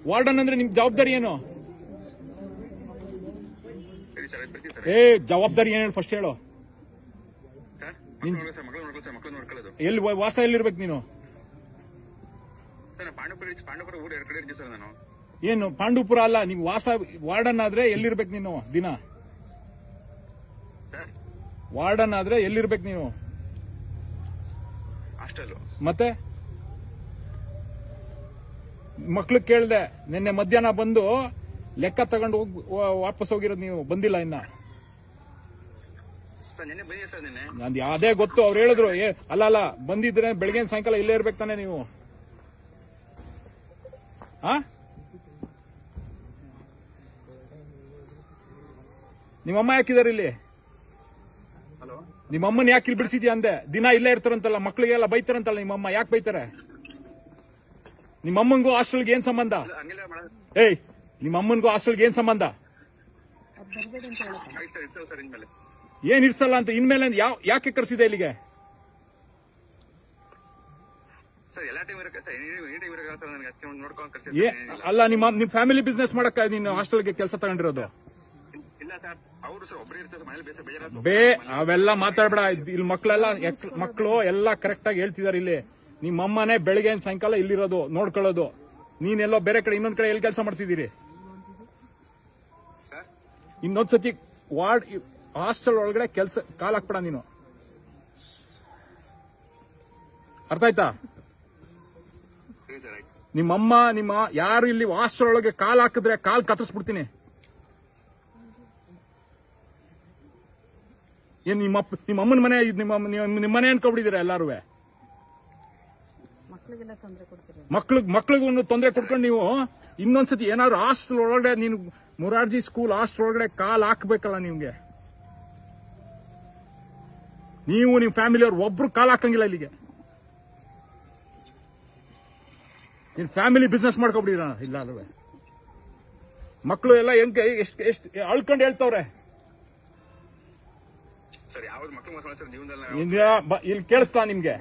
Warden ಅಂದ್ರೆ ನಿಮ್ ಜವಾಬ್ದಾರಿ ಏನು? ಏ ಜವಾಬ್ದಾರಿ ಏನು ಫಸ್ಟ್ ಹೇಳು. ಎಲ್ಲಿ ವಾಸ ಎಲ್ಲಿರ್ಬೇಕು ನೀನು? ಏನು ಪಾಂಡವಪುರ ಅಲ್ಲ, ನೀವು ವಾಸ ವಾರ್ಡನ್ ಆದ್ರೆ ಎಲ್ಲಿರ್ಬೇಕು ನೀನು? ದಿನ ವಾರ್ಡನ್ ಆದ್ರೆ ಎಲ್ಲಿರ್ಬೇಕು ನೀವು? ಮತ್ತೆ ಮಕ್ಳು ಕೇಳ್ದೆ, ನಿನ್ನೆ ಮಧ್ಯಾಹ್ನ ಬಂದು ಲೆಕ್ಕ ತಗೊಂಡು ವಾಪಸ್ ಹೋಗಿರೋದು, ನೀವು ಬಂದಿಲ್ಲ ಇನ್ನ. ಅದೇ ಗೊತ್ತು, ಅವ್ರು ಹೇಳಿದ್ರು. ಅಲ್ಲ ಬಂದಿದ್ರೆ ಬೆಳಗ್ಗೆ ಸಾಯಂಕಾಲ ಇಲ್ಲೇ ಇರ್ಬೇಕು ತಾನೆ ನೀವು? ನಿಮ್ಮಮ್ಮ ಯಾಕಿದಾರೆ ಇಲ್ಲಿ? ನಿಮ್ಮಮ್ಮನ ಯಾಕೆ ಇಲ್ಲಿ ಬಿಡಿಸಿದ್ಯಾ ಅಂದೆ? ದಿನ ಇಲ್ಲೇ ಇರ್ತಾರಂತಲ್ಲ, ಮಕ್ಳಿಗೆಲ್ಲ ಬೈತಾರಂತಲ್ಲ ನಿಮ್ಮಮ್ಮ. ಯಾಕೆ ಬೈತಾರೆ? ನಿಮ್ಮಮ್ಮಂಗೂ ಹಾಸ್ಟೆಲ್ಗೆ ಏನ್ ಸಂಬಂಧ? ಏಯ್, ನಿಮ್ಮಮ್ಮನ್ಗೂ ಹಾಸ್ಟೆಲ್ಗೆ ಏನ್ ಸಂಬಂಧ? ಏನ್ ಇರ್ಸಲ್ಲ ಅಂತ ಇನ್ಮೇಲೆ ಯಾಕೆ ಕರ್ಸಿದೆ ಇಲ್ಲಿಗೆ? ಅಲ್ಲ, ನಿಮ್ ಫ್ಯಾಮಿಲಿ ಬಿಸ್ನೆಸ್ ಮಾಡಕ್ಕ ನೀನು ಹಾಸ್ಟೆಲ್ಗೆ ಕೆಲಸ ತಗೊಂಡಿರೋದು? ಅವೆಲ್ಲ ಮಾತಾಡ್ಬೇಡ ಇಲ್ಲಿ. ಮಕ್ಕಳು ಎಲ್ಲ ಕರೆಕ್ಟ್ ಆಗಿ ಹೇಳ್ತಿದಾರೆ ಇಲ್ಲಿ. ನಿಮ್ಮಮ್ಮನೇ ಬೆಳಗ್ಗೆ ಸಾಯಂಕಾಲ ಇಲ್ಲಿರೋದು, ನೋಡ್ಕೊಳ್ಳೋದು. ನೀನೆಲ್ಲೋ ಬೇರೆ ಕಡೆ ಇನ್ನೊಂದ್ ಕಡೆ ಎಲ್ಲಿ ಕೆಲಸ ಮಾಡ್ತಿದ್ದೀರಿ? ಇನ್ನೊಂದ್ಸತಿ ವಾರ್ಡ್ ಹಾಸ್ಟೆಲ್ ಒಳಗಡೆ ಕೆಲಸ ಕಾಲ್ ಹಾಕ್ಬೇಡ ನೀನು, ಅರ್ಥ ಆಯ್ತಾ? ನಿಮ್ಮಮ್ಮ ಯಾರು ಇಲ್ಲಿ ಹಾಸ್ಟೆಲ್ ಒಳಗೆ ಕಾಲ್ ಹಾಕಿದ್ರೆ ಕಾಲ್ ಕತ್ತರಿಸ್ಬಿಡ್ತೀನಿ. ಏನ್ ನಿಮ್ಮಮ್ಮನ ಮನೆ, ನಿಮ್ಮ ಮನೆ ಅನ್ಕೊಬಿಟ್ಟಿದ್ದೀರ ಎಲ್ಲಾರು? ಮಕ್ಳಿಗೂ ತೊಂದರೆ ಕೊಡ್ಕೊಂಡು ನೀವು ಇನ್ನೊಂದ್ಸತಿ ಏನಾದ್ರು ಹಾಸ್ಟೆಲ್ ಒಳಗಡೆ, ನೀನು ಮೊರಾರ್ಜಿ ಸ್ಕೂಲ್ ಹಾಸ್ಟೆಲ್ ಒಳಗಡೆ ಕಾಲ್ ಹಾಕ್ಬೇಕಲ್ಲ ನಿಮ್ಗೆ. ನೀವು ನಿಮ್ ಫ್ಯಾಮಿಲಿ ಅವ್ರು ಒಬ್ರು ಕಾಲ್ ಹಾಕಂಗಿಲ್ಲ ಇಲ್ಲಿಗೆ. ನಿನ್ ಫ್ಯಾಮಿಲಿ ಬಿಸ್ನೆಸ್ ಮಾಡ್ಕೊಬಿಟ್ಟಿರ ಇಲ್ಲ ಅಲ್ವೇ? ಮಕ್ಕಳು ಎಲ್ಲ ಹೆಂಗೆ ಎಷ್ಟು ಅಳ್ಕೊಂಡು ಹೇಳ್ತವ್ರೆ. ಇಲ್ಲಿ ಕೇಳಿಸ್ತಾ ನಿಮ್ಗೆ?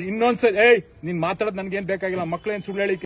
ಇನ್ನೊಂದ್ಸರಿ ನೀನ್ ಮಾತಾಡೋದು ನನ್ಗೇನ್ ಬೇಕಾಗಿಲ್ಲ. ಮಕ್ಳೇನ್ ಸುಳ್ಳು ಹೇಳಿ